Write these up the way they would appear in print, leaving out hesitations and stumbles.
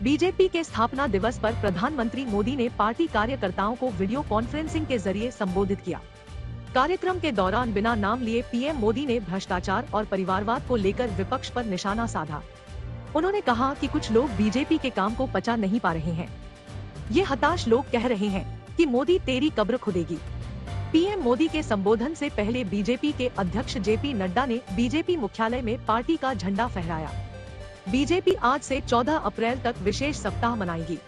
BJP के स्थापना दिवस पर प्रधानमंत्री मोदी ने पार्टी कार्यकर्ताओं को वीडियो कॉन्फ्रेंसिंग के जरिए संबोधित किया। कार्यक्रम के दौरान बिना नाम लिए पीएम मोदी ने भ्रष्टाचार और परिवारवाद को लेकर विपक्ष पर निशाना साधा। उन्होंने कहा कि कुछ लोग बीजेपी के काम को पचा नहीं पा रहे हैं। ये हताश लोग कह रहे हैं कि मोदी तेरी कब्र खुदेगी। पीएम मोदी के संबोधन से पहले बीजेपी के अध्यक्ष जेपी नड्डा ने बीजेपी मुख्यालय में पार्टी का झंडा फहराया। बीजेपी आज से 14 अप्रैल तक विशेष सप्ताह मनाएगी।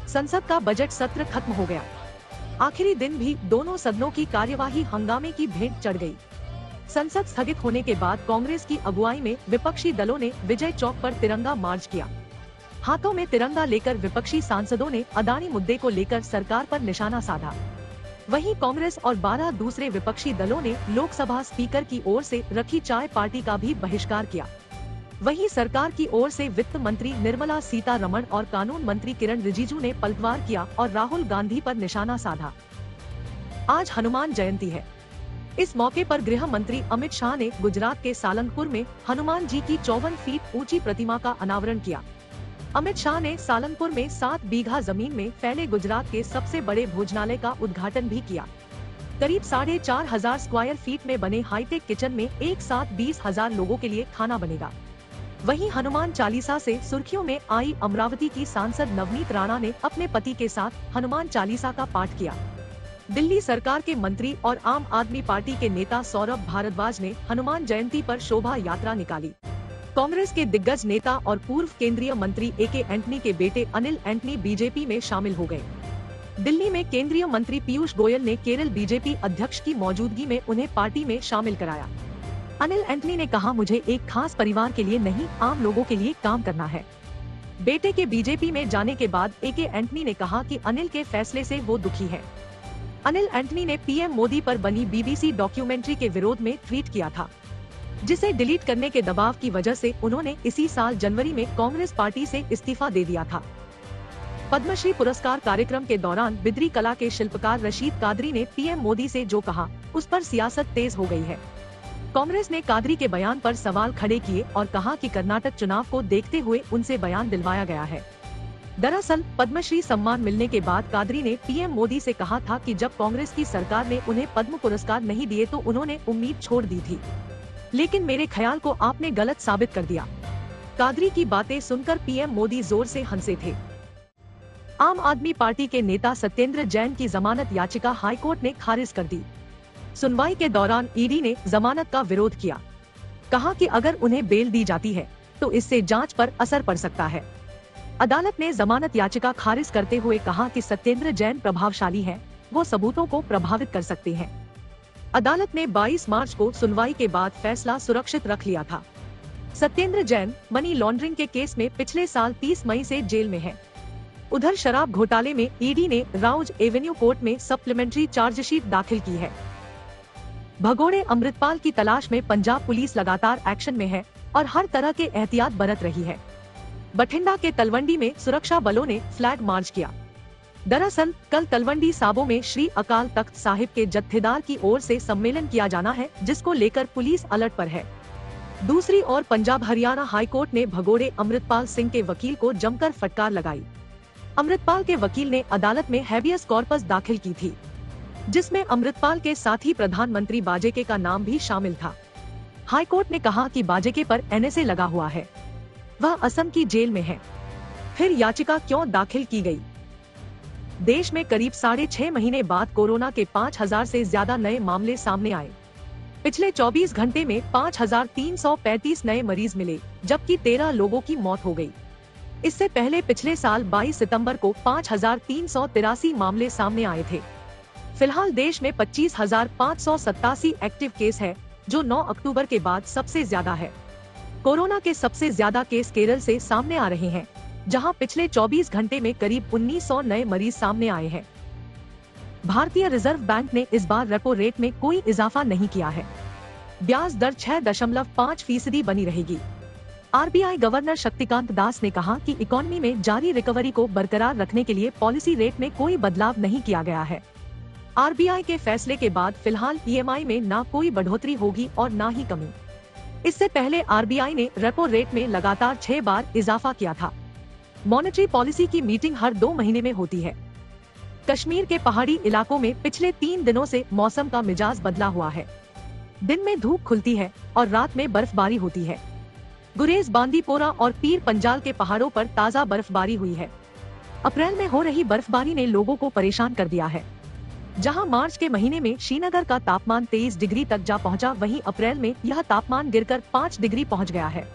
संसद का बजट सत्र खत्म हो गया। आखिरी दिन भी दोनों सदनों की कार्यवाही हंगामे की भेंट चढ़ गई। संसद स्थगित होने के बाद कांग्रेस की अगुवाई में विपक्षी दलों ने विजय चौक पर तिरंगा मार्च किया। हाथों में तिरंगा लेकर विपक्षी सांसदों ने अदानी मुद्दे को लेकर सरकार पर निशाना साधा। वहीं कांग्रेस और 12 दूसरे विपक्षी दलों ने लोकसभा स्पीकर की ओर से रखी चाय पार्टी का भी बहिष्कार किया। वहीं सरकार की ओर से वित्त मंत्री निर्मला सीतारमण और कानून मंत्री किरण रिजिजू ने पलटवार किया और राहुल गांधी पर निशाना साधा। आज हनुमान जयंती है। इस मौके पर गृह मंत्री अमित शाह ने गुजरात के सालंगपुर में हनुमान जी की 54 फीट ऊंची प्रतिमा का अनावरण किया। अमित शाह ने सालंगपुर में 7 बीघा जमीन में फैले गुजरात के सबसे बड़े भोजनालय का उद्घाटन भी किया। करीब 4,500 स्क्वायर फीट में बने हाईटेक किचन में एक साथ 20,000 लोगों के लिए खाना बनेगा। वहीं हनुमान चालीसा से सुर्खियों में आई अमरावती की सांसद नवनीत राणा ने अपने पति के साथ हनुमान चालीसा का पाठ किया। दिल्ली सरकार के मंत्री और आम आदमी पार्टी के नेता सौरभ भारद्वाज ने हनुमान जयंती पर शोभा यात्रा निकाली। कांग्रेस के दिग्गज नेता और पूर्व केंद्रीय मंत्री ए.के. एंटनी के बेटे अनिल एंटनी बीजेपी में शामिल हो गए। दिल्ली में केंद्रीय मंत्री पीयूष गोयल ने केरल बीजेपी अध्यक्ष की मौजूदगी में उन्हें पार्टी में शामिल कराया। अनिल एंटनी ने कहा, मुझे एक खास परिवार के लिए नहीं, आम लोगों के लिए काम करना है। बेटे के बीजेपी में जाने के बाद ए.के. एंटनी ने कहा कि अनिल के फैसले से वो दुखी है। अनिल एंटनी ने पीएम मोदी पर बनी बीबीसी डॉक्यूमेंट्री के विरोध में ट्वीट किया था, जिसे डिलीट करने के दबाव की वजह से उन्होंने इसी साल जनवरी में कांग्रेस पार्टी से इस्तीफा दे दिया था। पद्मश्री पुरस्कार कार्यक्रम के दौरान बिदरी कला के शिल्पकार रशीद कादरी ने पीएम मोदी से जो कहा, उस पर सियासत तेज हो गई है। कांग्रेस ने कादरी के बयान पर सवाल खड़े किए और कहा कि कर्नाटक चुनाव को देखते हुए उनसे बयान दिलवाया गया है। दरअसल पद्मश्री सम्मान मिलने के बाद कादरी ने पीएम मोदी से कहा था कि जब कांग्रेस की सरकार ने उन्हें पद्म पुरस्कार नहीं दिए तो उन्होंने उम्मीद छोड़ दी थी, लेकिन मेरे ख्याल को आपने गलत साबित कर दिया। कादरी की बातें सुनकर पीएम मोदी जोर से हंसे थे। आम आदमी पार्टी के नेता सत्येंद्र जैन की जमानत याचिका हाईकोर्ट ने खारिज कर दी। सुनवाई के दौरान ईडी ने जमानत का विरोध किया। कहा कि अगर उन्हें बेल दी जाती है तो इससे जांच पर असर पड़ सकता है। अदालत ने जमानत याचिका खारिज करते हुए कहा कि सत्येंद्र जैन प्रभावशाली हैं, वो सबूतों को प्रभावित कर सकते हैं। अदालत ने 22 मार्च को सुनवाई के बाद फैसला सुरक्षित रख लिया था। सत्येंद्र जैन मनी लॉन्ड्रिंग के केस में पिछले साल 30 मई से जेल में है। उधर शराब घोटाले में ईडी ने राउज एवेन्यू कोर्ट में सप्लीमेंट्री चार्जशीट दाखिल की है। भगोड़े अमृतपाल की तलाश में पंजाब पुलिस लगातार एक्शन में है और हर तरह के एहतियात बरत रही है। बठिंडा के तलवंडी में सुरक्षा बलों ने फ्लैग मार्च किया। दरअसल कल तलवंडी साबो में श्री अकाल तख्त साहिब के जत्थेदार की ओर से सम्मेलन किया जाना है, जिसको लेकर पुलिस अलर्ट पर है। दूसरी ओर पंजाब हरियाणा हाईकोर्ट ने भगोड़े अमृतपाल सिंह के वकील को जमकर फटकार लगाई। अमृतपाल के वकील ने अदालत में हैबियस कॉर्पस दाखिल की थी, जिसमें अमृतपाल के साथी प्रधानमंत्री बाजेके का नाम भी शामिल था। हाईकोर्ट ने कहा कि बाजेके पर एनएसए लगा हुआ है, वह असम की जेल में है। फिर याचिका क्यों दाखिल की गई? देश में करीब 6.5 महीने बाद कोरोना के 5,000 से ज्यादा नए मामले सामने आए। पिछले 24 घंटे में 5,335 नए मरीज मिले, जबकि 13 लोगों की मौत हो गई। इससे पहले पिछले साल 22 सितंबर को 5,383 मामले सामने आए थे। फिलहाल देश में 25,587 एक्टिव केस है, जो 9 अक्टूबर के बाद सबसे ज्यादा है। कोरोना के सबसे ज्यादा केस केरल से सामने आ रहे हैं, जहां पिछले 24 घंटे में करीब 1900 नए मरीज सामने आए हैं। भारतीय रिजर्व बैंक ने इस बार रेपो रेट में कोई इजाफा नहीं किया है। ब्याज दर 6.5% बनी रहेगी। आरबीआई गवर्नर शक्तिकांत दास ने कहा कि इकोनॉमी में जारी रिकवरी को बरकरार रखने के लिए पॉलिसी रेट में कोई बदलाव नहीं किया गया है। आरबीआई के फैसले के बाद फिलहाल ईएमआई में ना कोई बढ़ोतरी होगी और ना ही कमी। इससे पहले आरबीआई ने रेपो रेट में लगातार 6 बार इजाफा किया था। मॉनेटरी पॉलिसी की मीटिंग हर 2 महीने में होती है। कश्मीर के पहाड़ी इलाकों में पिछले 3 दिनों से मौसम का मिजाज बदला हुआ है। दिन में धूप खुलती है और रात में बर्फबारी होती है। गुरेज, बांदीपोरा और पीर पंजाल के पहाड़ों पर ताज़ा बर्फबारी हुई है। अप्रैल में हो रही बर्फबारी ने लोगों को परेशान कर दिया है। जहां मार्च के महीने में श्रीनगर का तापमान 23 डिग्री तक जा पहुंचा, वहीं अप्रैल में यह तापमान गिरकर 5 डिग्री पहुंच गया है।